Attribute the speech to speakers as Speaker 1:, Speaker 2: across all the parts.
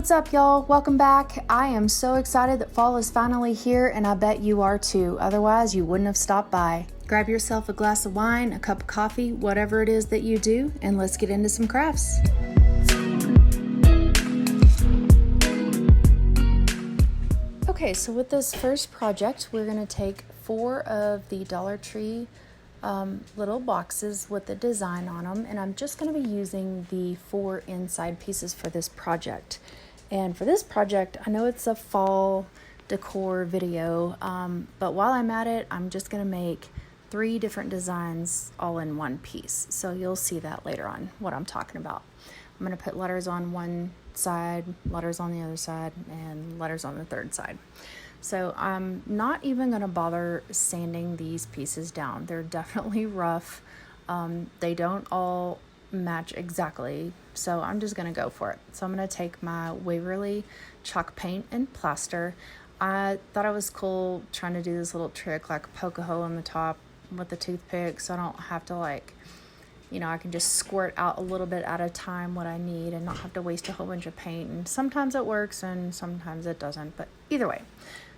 Speaker 1: What's up, y'all? Welcome back. I am so excited that fall is finally here, and I bet you are too. Otherwise, you wouldn't have stopped by. Grab yourself a glass of wine, a cup of coffee, whatever it is that you do, and let's get into some crafts. Okay, so with this first project, we're going to take 4 of the Dollar Tree little boxes with the design on them, and I'm just going to be using the 4 inside pieces for this project. And for this project, I know it's a fall decor video, but while I'm at it, I'm just going to make 3 different designs all in one piece. So you'll see that later on, what I'm talking about. I'm going to put letters on one side, letters on the other side, and letters on the third side. So I'm not even going to bother sanding these pieces down. They're definitely rough. They don't all match exactly, so I'm just going to go for it. So I'm going to take my Waverly chalk paint and plaster. I thought it was cool trying to do this little trick, like poke a hole in the top with the toothpick, so I don't have to I can just squirt out a little bit at a time what I need and not have to waste a whole bunch of paint. And sometimes it works and sometimes it doesn't, but either way.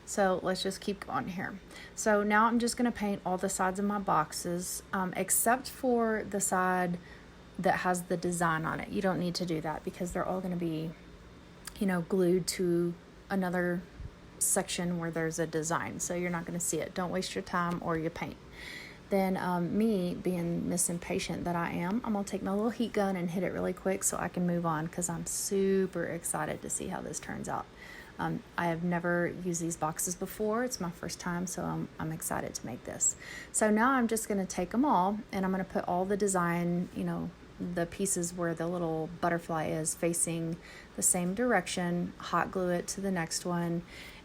Speaker 1: So let's just keep going here. So now I'm just going to paint all the sides of my boxes, except for the side that has the design on it. You don't need to do that because they're all going to be, glued to another section where there's a design. So you're not going to see it. Don't waste your time or your paint. Then me being Miss Impatient that I am, I'm going to take my little heat gun and hit it really quick so I can move on because I'm super excited to see how this turns out. I have never used these boxes before. It's my first time, so I'm excited to make this. So now I'm just going to take them all, and I'm going to put all the design, the pieces where the little butterfly is facing the same direction, hot glue it to the next one.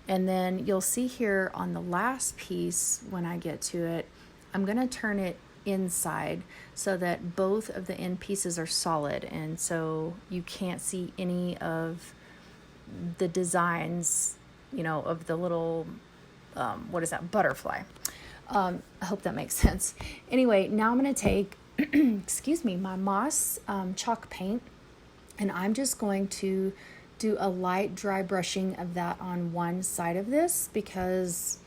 Speaker 1: And then you'll see here on the last piece, when I get to it, I'm going to turn it inside so that both of the end pieces are solid, and so you can't see any of the designs, of the little, butterfly. I hope that makes sense. Anyway, now I'm going to take, my moss chalk paint, and I'm just going to do a light dry brushing of that on one side of this because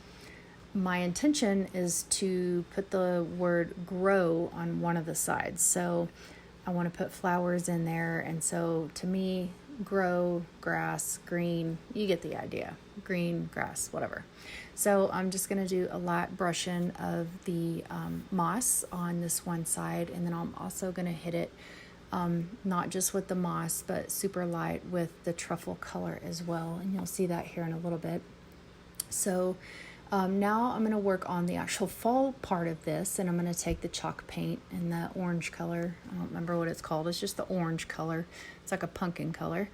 Speaker 1: my intention is to put the word grow on one of the sides. So I want to put flowers in there, and so to me, grow, grass, green, you get the idea. Green, grass, whatever. So I'm just going to do a light brushing of the moss on this one side, and then I'm also going to hit it not just with the moss, but super light with the truffle color as well, and you'll see that here in a little bit. So now I'm going to work on the actual fall part of this, and I'm going to take the chalk paint and the orange color. I don't remember what it's called. It's just the orange color. It's like a pumpkin color.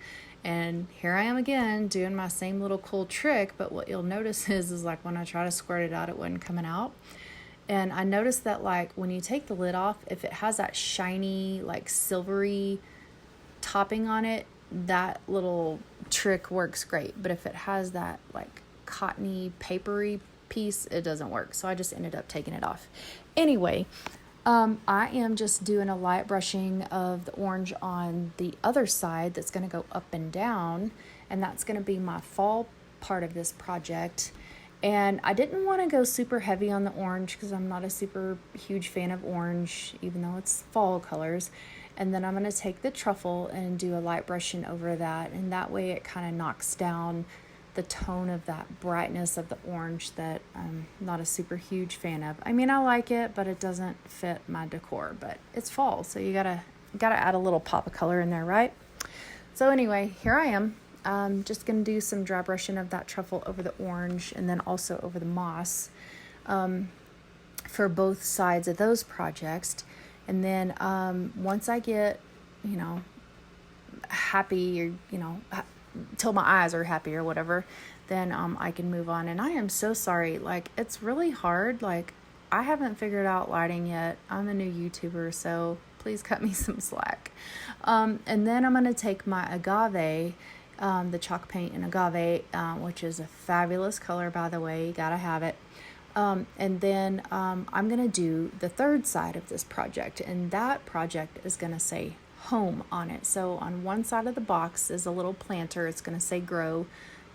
Speaker 1: And here I am again doing my same little cool trick, but what you'll notice is like when I try to squirt it out, it wasn't coming out. And I noticed that when you take the lid off, if it has that shiny, silvery topping on it, that little trick works great. But if it has that cottony, papery piece, it doesn't work. So I just ended up taking it off. Anyway, I am just doing a light brushing of the orange on the other side that's going to go up and down, and that's going to be my fall part of this project. And I didn't want to go super heavy on the orange because I'm not a super huge fan of orange, even though it's fall colors. And then I'm going to take the truffle and do a light brushing over that, and that way it kind of knocks down the tone of that brightness of the orange that I'm not a super huge fan of. I mean, I like it, but it doesn't fit my decor. But it's fall, so you gotta add a little pop of color in there, right? So anyway, here I am. I'm just gonna do some dry brushing of that truffle over the orange, and then also over the moss for both sides of those projects. And then once I get, happy, or till my eyes are happy or whatever, then I can move on. And I am so sorry, it's really hard. I haven't figured out lighting yet. I'm a new YouTuber, so please cut me some slack. And then I'm going to take my agave, the chalk paint in agave, which is a fabulous color, by the way. You gotta have it. And then I'm going to do the third side of this project, and that project is going to say home on it. So on one side of the box is a little planter. It's going to say grow.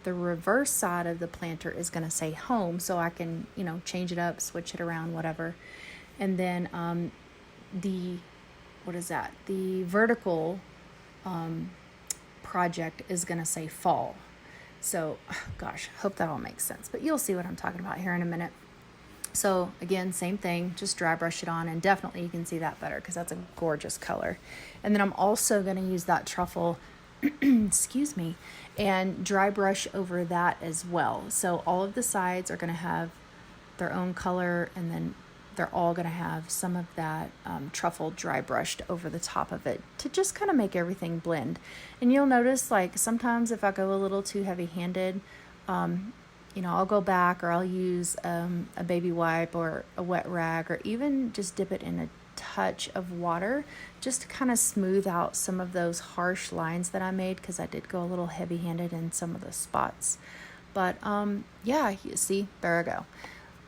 Speaker 1: The reverse side of the planter is going to say home. So I can, change it up, switch it around, whatever. And then the vertical project is going to say fall. So, gosh, hope that all makes sense. But you'll see what I'm talking about here in a minute. So again, same thing, just dry brush it on, and definitely you can see that better because that's a gorgeous color. And then I'm also going to use that truffle, excuse me, and dry brush over that as well. So all of the sides are going to have their own color, and then they're all going to have some of that truffle dry brushed over the top of it to just kind of make everything blend. And you'll notice, like, sometimes if I go a little too heavy-handed, I'll go back, or I'll use a baby wipe or a wet rag, or even just dip it in a touch of water just to kind of smooth out some of those harsh lines that I made, because I did go a little heavy-handed in some of the spots. But yeah, you see, there I go.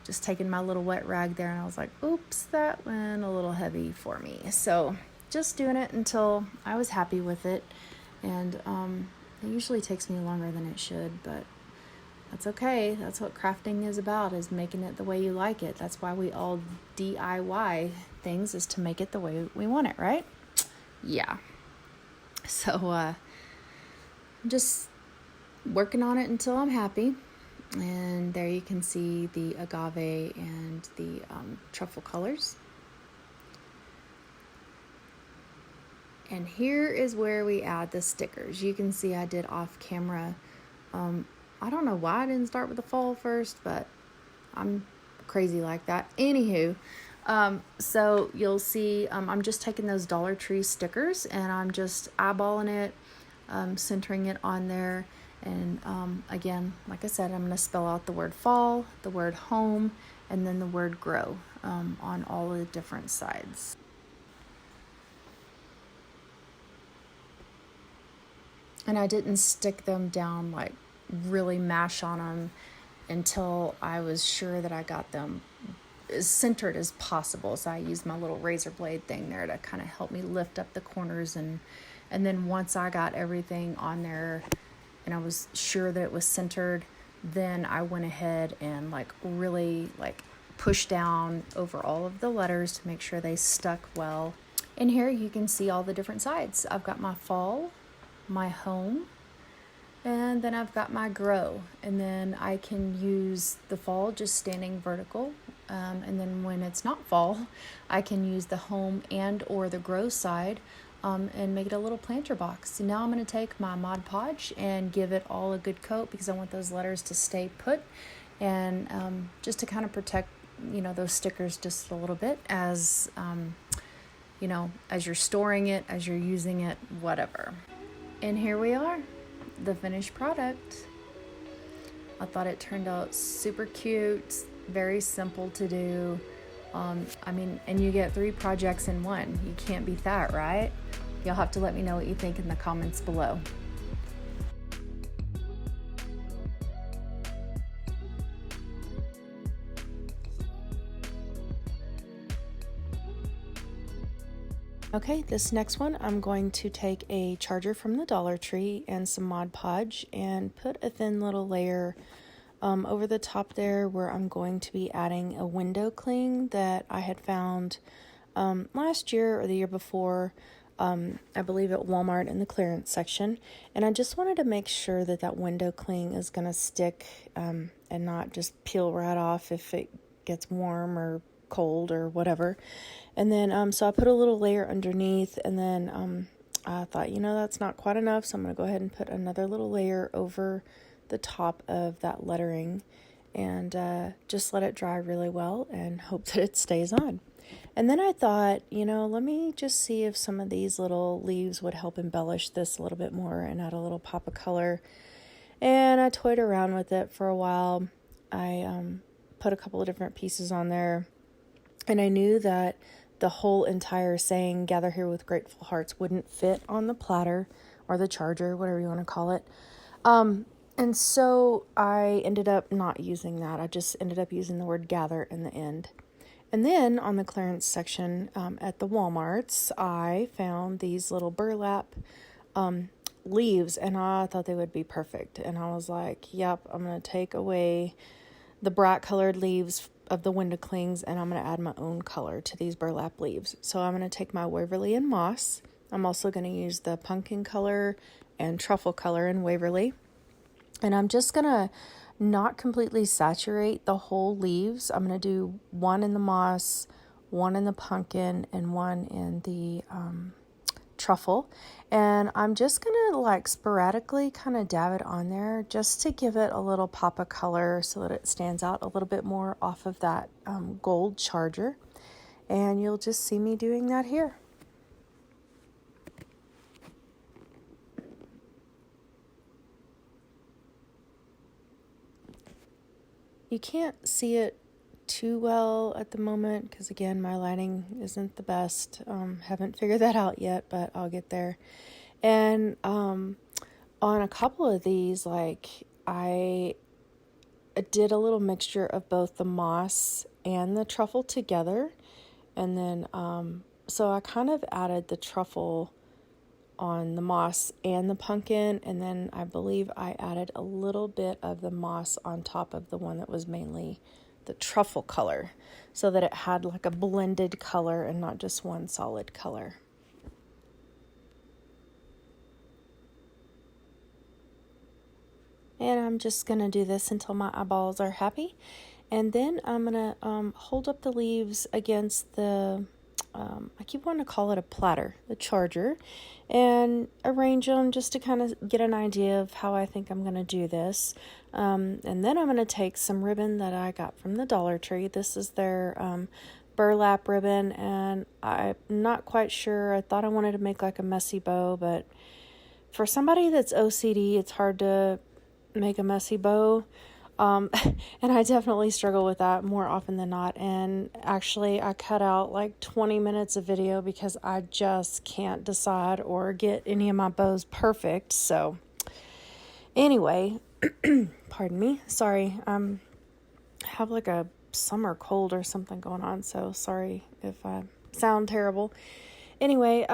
Speaker 1: Just taking my little wet rag there, and I was like, oops, that went a little heavy for me. So just doing it until I was happy with it. And it usually takes me longer than it should, but that's okay. That's what crafting is about, is making it the way you like it. That's why we all DIY things, is to make it the way we want it, right? Yeah. So I'm just working on it until I'm happy. And there you can see the agave and the truffle colors. And here is where we add the stickers. You can see I did off camera. I don't know why I didn't start with the fall first, but I'm crazy like that. Anywho, so you'll see I'm just taking those Dollar Tree stickers, and I'm just eyeballing it, centering it on there. And again, like I said, I'm going to spell out the word fall, the word home, and then the word grow on all the different sides. And I didn't stick them down, like really mash on them, until I was sure that I got them as centered as possible. So I used my little razor blade thing there to kind of help me lift up the corners. And then once I got everything on there and I was sure that it was centered, then I went ahead and really push down over all of the letters to make sure they stuck well. And here you can see all the different sides. I've got my fall, my home, and then I've got my grow. And then I can use the fall just standing vertical. And then when it's not fall, I can use the home and or the grow side and make it a little planter box. So now I'm going to take my Mod Podge and give it all a good coat, because I want those letters to stay put, and just to kind of protect, those stickers just a little bit as, as you're storing it, as you're using it, whatever. And here we are, the finished product. I thought it turned out super cute, very simple to do. And you get 3 projects in one. You can't beat that, right? You'll have to let me know what you think in the comments below. Okay, this next one, I'm going to take a charger from the Dollar Tree and some Mod Podge and put a thin little layer over the top there, where I'm going to be adding a window cling that I had found last year or the year before, I believe at Walmart in the clearance section. And I just wanted to make sure that that window cling is going to stick and not just peel right off if it gets warm or cold or whatever. And then so I put a little layer underneath, and then I thought, that's not quite enough, so I'm going to go ahead and put another little layer over the top of that lettering, and just let it dry really well and hope that it stays on. And then I thought, let me just see if some of these little leaves would help embellish this a little bit more and add a little pop of color. And I toyed around with it for a while. I put a couple of different pieces on there, and I knew that the whole entire saying, "Gather here with grateful hearts," wouldn't fit on the platter or the charger, whatever you want to call it. And so I ended up not using that. I just ended up using the word gather in the end. And then on the clearance section at the Walmarts, I found these little burlap leaves, and I thought they would be perfect. And I was like, yep, I'm going to take away the bright colored leaves of the window clings, and I'm going to add my own color to these burlap leaves. So I'm going to take my Waverly and Moss. I'm also going to use the pumpkin color and truffle color in Waverly. And I'm just going to not completely saturate the whole leaves. I'm going to do one in the moss, one in the pumpkin, and one in the truffle. And I'm just going to like sporadically kind of dab it on there just to give it a little pop of color so that it stands out a little bit more off of that gold charger. And you'll just see me doing that here. You can't see it too well at the moment because, again, my lighting isn't the best. Haven't figured that out yet, but I'll get there. And on a couple of these, like, I did a little mixture of both the moss and the truffle together. And then, so I kind of added the truffle on the moss and the pumpkin, and then I believe I added a little bit of the moss on top of the one that was mainly the truffle color, so that it had like a blended color and not just one solid color. And I'm just going to do this until my eyeballs are happy. And then I'm going to hold up the leaves against the I keep wanting to call it a platter, the charger, and arrange them just to kind of get an idea of how I think I'm going to do this. And then I'm going to take some ribbon that I got from the Dollar Tree. This is their burlap ribbon, and I'm not quite sure. I thought I wanted to make like a messy bow, but for somebody that's OCD, it's hard to make a messy bow. And I definitely struggle with that more often than not. And actually, I cut out like 20 minutes of video because I just can't decide or get any of my bows perfect. So anyway, pardon me. Sorry. I have like a summer cold or something going on. So sorry if I sound terrible. Anyway,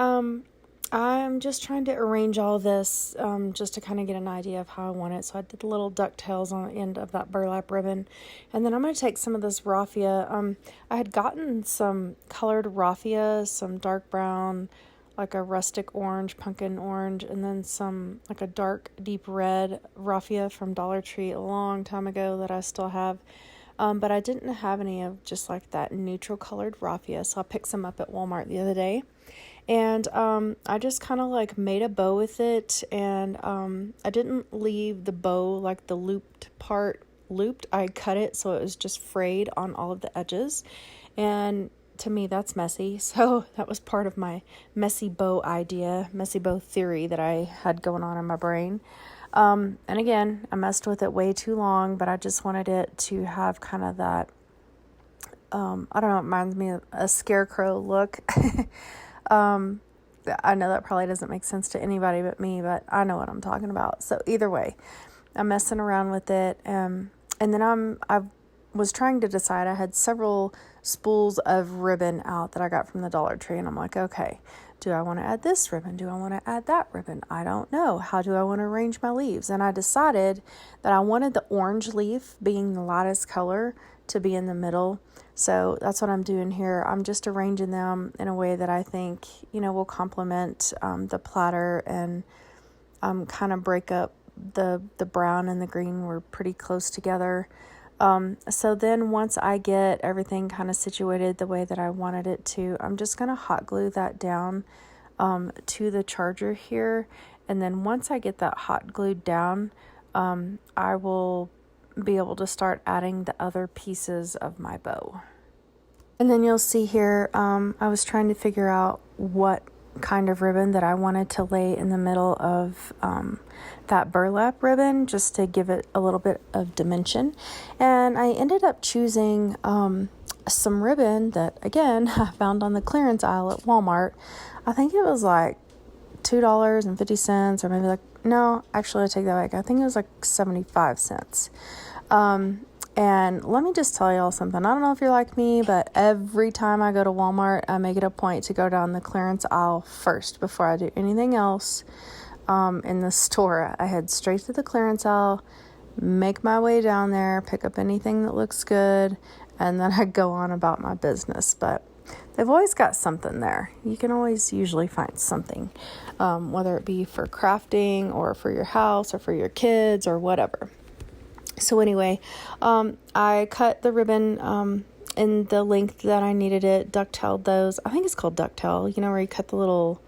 Speaker 1: I'm just trying to arrange all this just to kind of get an idea of how I want it. So I did the little ducktails on the end of that burlap ribbon. And then I'm going to take some of this raffia. I had gotten some colored raffia, some dark brown, like a rustic orange, pumpkin orange, and then some like a dark deep red raffia from Dollar Tree a long time ago that I still have. But I didn't have any of just like that neutral colored raffia. So I picked some up at Walmart the other day. And I just kind of like made a bow with it, and I didn't leave the bow, like the looped part looped. I cut it so it was just frayed on all of the edges, and to me that's messy. So that was part of my messy bow idea, messy bow theory that I had going on in my brain. And again, I messed with it way too long, but I just wanted it to have kind of that, I don't know, it reminds me of a scarecrow look. I know that probably doesn't make sense to anybody but me, but I know what I'm talking about. So either way, I'm messing around with it. And then I was trying to decide. I had several spools of ribbon out that I got from the Dollar Tree, and I'm like, okay, do I want to add this ribbon? Do I want to add that ribbon? I don't know. How do I want to arrange my leaves? And I decided that I wanted the orange leaf, being the lightest color, to be in the middle. So that's what I'm doing here. I'm just arranging them in a way that I think, will complement the platter and kind of break up the brown and the green were pretty close together. So then once I get everything kind of situated the way that I wanted it to, I'm just going to hot glue that down to the charger here. And then once I get that hot glued down, I will be able to start adding the other pieces of my bow. And then you'll see here, I was trying to figure out what kind of ribbon that I wanted to lay in the middle of that burlap ribbon, just to give it a little bit of dimension. And I ended up choosing some ribbon that, again, I found on the clearance aisle at Walmart. I think it was like $2.50, or maybe like, no, actually I take that back. I think it was like 75 cents. And let me just tell y'all something. I don't know if you're like me, but every time I go to Walmart, I make it a point to go down the clearance aisle first before I do anything else in the store. I head straight to the clearance aisle, make my way down there, pick up anything that looks good, and then I go on about my business. But they've always got something there. You can always usually find something, whether it be for crafting or for your house or for your kids or whatever. So anyway, I cut the ribbon in the length that I needed it, ducktailed those. I think it's called ducktail, where you cut the little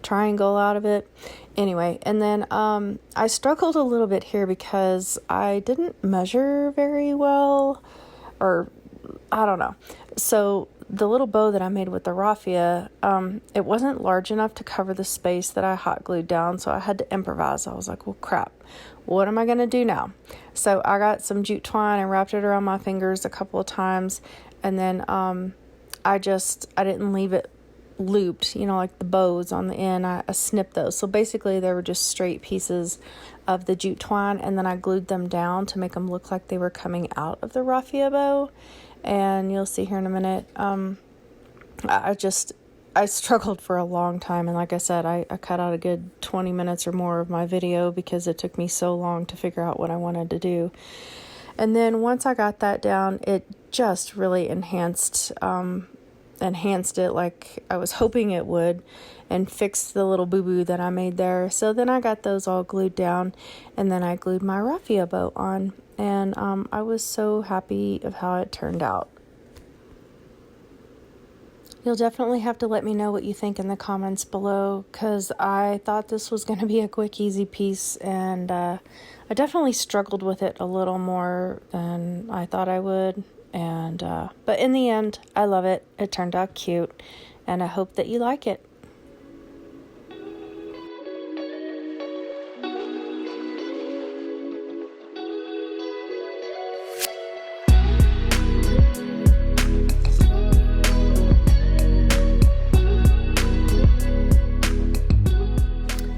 Speaker 1: triangle out of it. Anyway, and then I struggled a little bit here because I didn't measure very well, or I don't know. So the little bow that I made with the raffia, it wasn't large enough to cover the space that I hot glued down, so I had to improvise. I was like, well, crap, what am I going to do now? So I got some jute twine and wrapped it around my fingers a couple of times, and then I didn't leave it looped, like the bows on the end. I snipped those. So basically they were just straight pieces of the jute twine, and then I glued them down to make them look like they were coming out of the raffia bow. And you'll see here in a minute, I struggled for a long time. And like I said, I cut out a good 20 minutes or more of my video because it took me so long to figure out what I wanted to do. And then once I got that down, it just really enhanced it like I was hoping it would, and fixed the little boo-boo that I made there. So then I got those all glued down, and then I glued my raffia bow on, and I was so happy of how it turned out. You'll definitely have to let me know what you think in the comments below, because I thought this was going to be a quick, easy piece, and I definitely struggled with it a little more than I thought I would. And but in the end, I love it. It turned out cute, and I hope that you like it.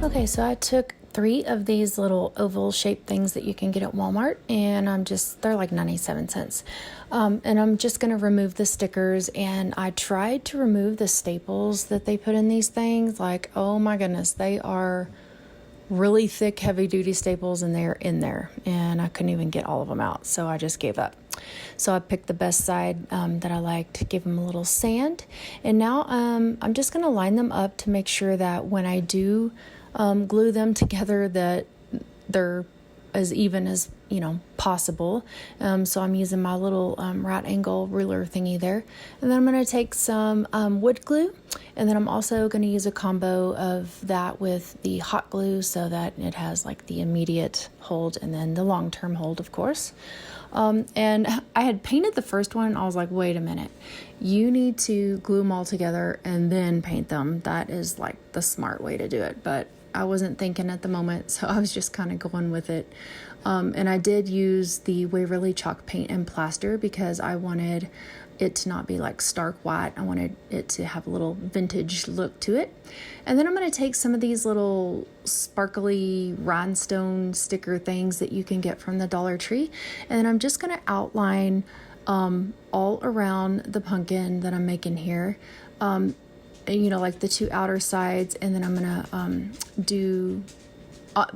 Speaker 1: Okay, so I took 3 of these little oval shaped things that you can get at Walmart, and they're like 97 cents. And I'm just going to remove the stickers, and I tried to remove the staples that they put in these things. Like, oh my goodness, they are really thick, heavy duty staples, and they're in there, and I couldn't even get all of them out. So I just gave up. So I picked the best side that I liked, give them a little sand. And now I'm just going to line them up to make sure that when I do glue them together, that they're as even as possible. So I'm using my little right angle ruler thingy there, and then I'm going to take some wood glue, and then I'm also going to use a combo of that with the hot glue so that it has like the immediate hold and then the long-term hold, of course. And I had painted the first one. I was like, wait a minute, you need to glue them all together and then paint them. That is like the smart way to do it. But I wasn't thinking at the moment, so I was just kind of going with it. And I did use the Waverly chalk paint and plaster because I wanted it to not be like stark white. I wanted it to have a little vintage look to it. And then I'm going to take some of these little sparkly rhinestone sticker things that you can get from the Dollar Tree, and then I'm just going to outline all around the pumpkin that I'm making here. Like the 2 outer sides, and then I'm gonna do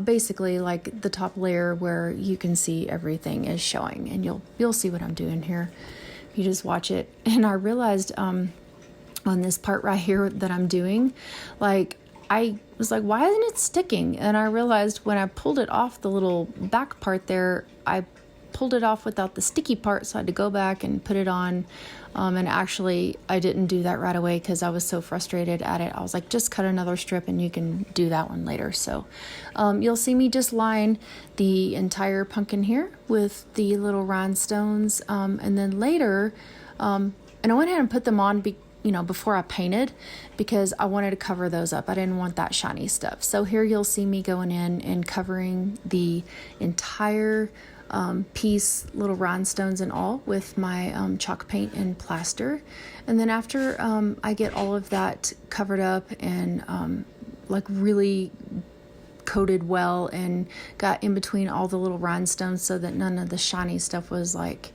Speaker 1: basically like the top layer where you can see everything is showing, and you'll see what I'm doing here. You just watch it. And I realized on this part right here that I'm doing, like I was like, why isn't it sticking? And I realized when I pulled it off the little back part there, I pulled it off without the sticky part, so I had to go back and put it on. And actually, I didn't do that right away because I was so frustrated at it. I was like, just cut another strip and you can do that one later. So you'll see me just line the entire pumpkin here with the little rhinestones. And then later, and I went ahead and put them on before I painted, because I wanted to cover those up. I didn't want that shiny stuff. So here you'll see me going in and covering the entire piece, little rhinestones and all, with my chalk paint and plaster. And then after I get all of that covered up and like really coated well and got in between all the little rhinestones so that none of the shiny stuff was like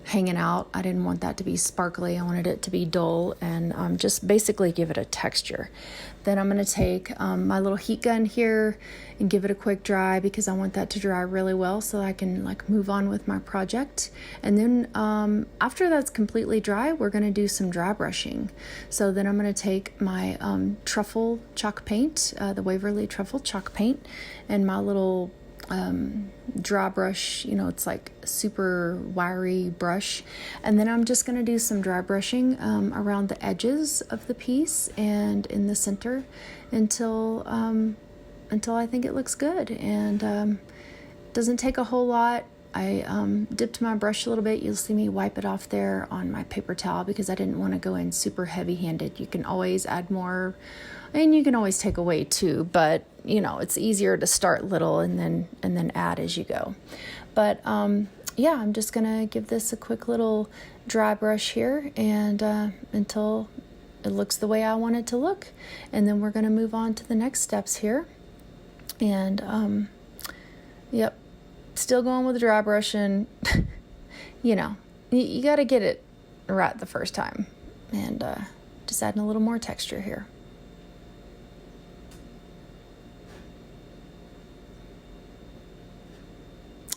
Speaker 1: hanging out. I didn't want that to be sparkly. I wanted it to be dull and just basically give it a texture. Then I'm going to take my little heat gun here and give it a quick dry because I want that to dry really well so I can like move on with my project. And then after that's completely dry, we're going to do some dry brushing. So then I'm going to take my truffle chalk paint, the Waverly truffle chalk paint, and my little dry brush, it's like super wiry brush, and then I'm just going to do some dry brushing around the edges of the piece and in the center until I think it looks good. And doesn't take a whole lot. I dipped my brush a little bit. You'll see me wipe it off there on my paper towel because I didn't want to go in super heavy-handed. You can always add more and you can always take away too, but it's easier to start little and then add as you go. But yeah, I'm just gonna give this a quick little dry brush here and until it looks the way I want it to look, and then we're gonna move on to the next steps here. And yep, still going with the dry brushing. You got to get it right the first time, and just adding a little more texture here.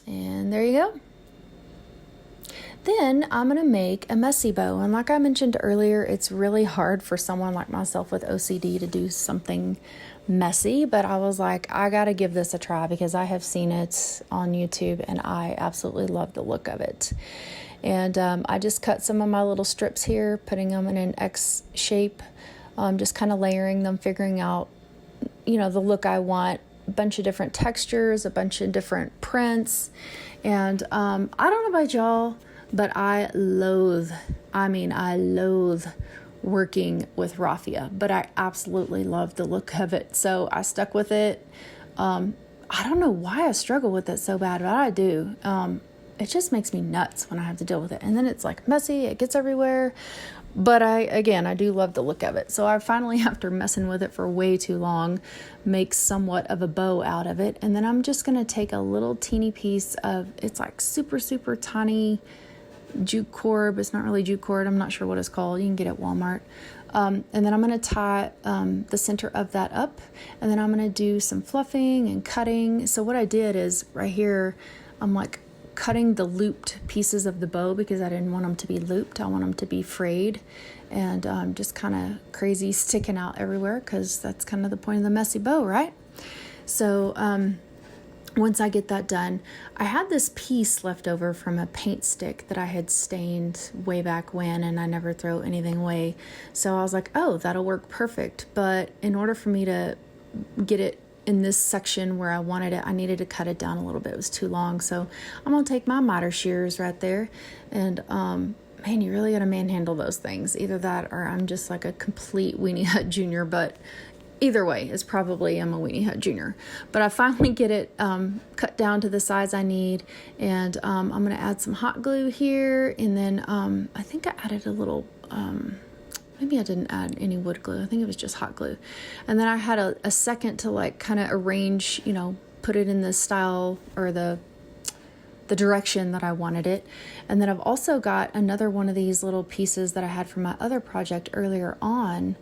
Speaker 1: And there you go. Then I'm going to make a messy bow. And like I mentioned earlier, it's really hard for someone like myself with OCD to do something messy. But I was like, I got to give this a try because I have seen it on YouTube and I absolutely love the look of it. And I just cut some of my little strips here, putting them in an X shape, just kind of layering them, figuring out, the look I want. A bunch of different textures, a bunch of different prints. And I don't know about y'all, but I loathe working with raffia, but I absolutely love the look of it. So I stuck with it. I don't know why I struggle with it so bad, but I do. It just makes me nuts when I have to deal with it. And then it's like messy, it gets everywhere. But I do love the look of it. So I finally, after messing with it for way too long, make somewhat of a bow out of it. And then I'm just going to take a little teeny piece of, it's like super, super tiny jute cord, but it's not really jute cord. I'm not sure what it's called. You can get it at Walmart. And then I'm going to tie the center of that up. And then I'm going to do some fluffing and cutting. So what I did is right here, I'm like cutting the looped pieces of the bow because I didn't want them to be looped. I want them to be frayed and just kind of crazy sticking out everywhere because that's kind of the point of the messy bow, right? So once I get that done, I had this piece left over from a paint stick that I had stained way back when, and I never throw anything away. So I was like, oh, that'll work perfect. But in order for me to get it in this section where I wanted it, I needed to cut it down a little bit. It was too long. So I'm going to take my miter shears right there. And man, you really got to manhandle those things. Either that or I'm just like a complete weenie hut junior. But either way, it's probably I'm a weenie hut junior. But I finally get it cut down to the size I need. And I'm going to add some hot glue here. And then I think I added a little... maybe I didn't add any wood glue. I think it was just hot glue. And then I had a second to like kind of arrange, put it in the style or the direction that I wanted it. And then I've also got another one of these little pieces that I had from my other project earlier on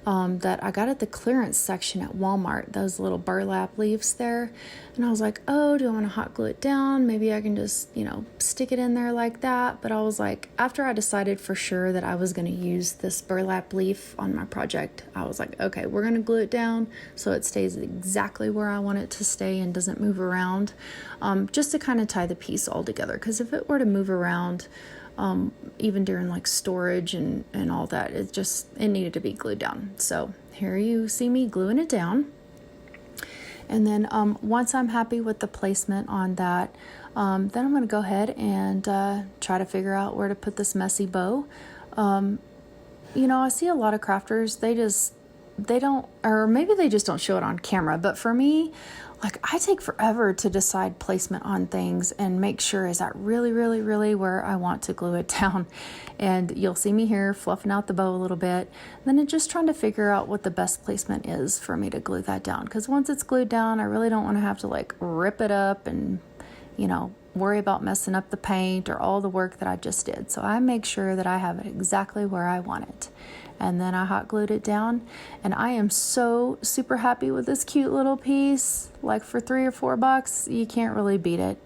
Speaker 1: that I got at the clearance section at Walmart, those little burlap leaves there. And I was like, oh, do I want to hot glue it down? Maybe I can just, stick it in there like that. But I was like, after I decided for sure that I was going to use this burlap leaf on my project, I was like, okay, we're going to glue it down so it stays exactly where I want it to stay and doesn't move around, just to kind of tie the piece all together. Because if it were to move around, even during like storage and all that, it needed to be glued down. So here you see me gluing it down. And then once I'm happy with the placement on that, then I'm going to go ahead and try to figure out where to put this messy bow. I see a lot of crafters, they just they don't, or maybe they just don't show it on camera, but for me, like, I take forever to decide placement on things and make sure, is that really, really, really where I want to glue it down? And you'll see me here fluffing out the bow a little bit, then just trying to figure out what the best placement is for me to glue that down. Because once it's glued down, I really don't want to have to like rip it up and, you know, worry about messing up the paint or all the work that I just did. So I make sure that I have it exactly where I want it. And then I hot glued it down, and I am so super happy with this cute little piece. Like, for $3 or $4, you can't really beat it.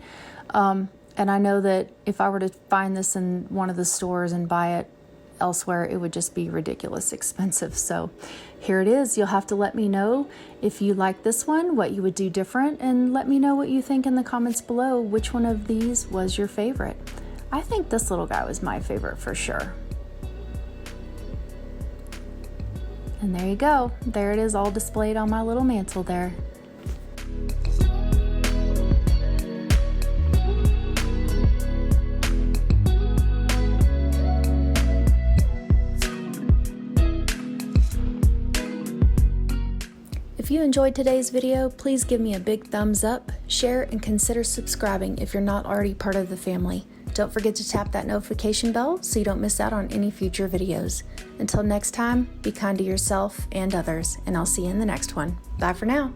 Speaker 1: And I know that if I were to find this in one of the stores and buy it elsewhere, it would just be ridiculous expensive. So here it is. You'll have to let me know if you like this one, what you would do different, and let me know what you think in the comments below. Which one of these was your favorite? I think this little guy was my favorite for sure. And there you go. There it is, all displayed on my little mantle there. If you enjoyed today's video, please give me a big thumbs up, share, and consider subscribing if you're not already part of the family. Don't forget to tap that notification bell so you don't miss out on any future videos. Until next time, be kind to yourself and others, and I'll see you in the next one. Bye for now.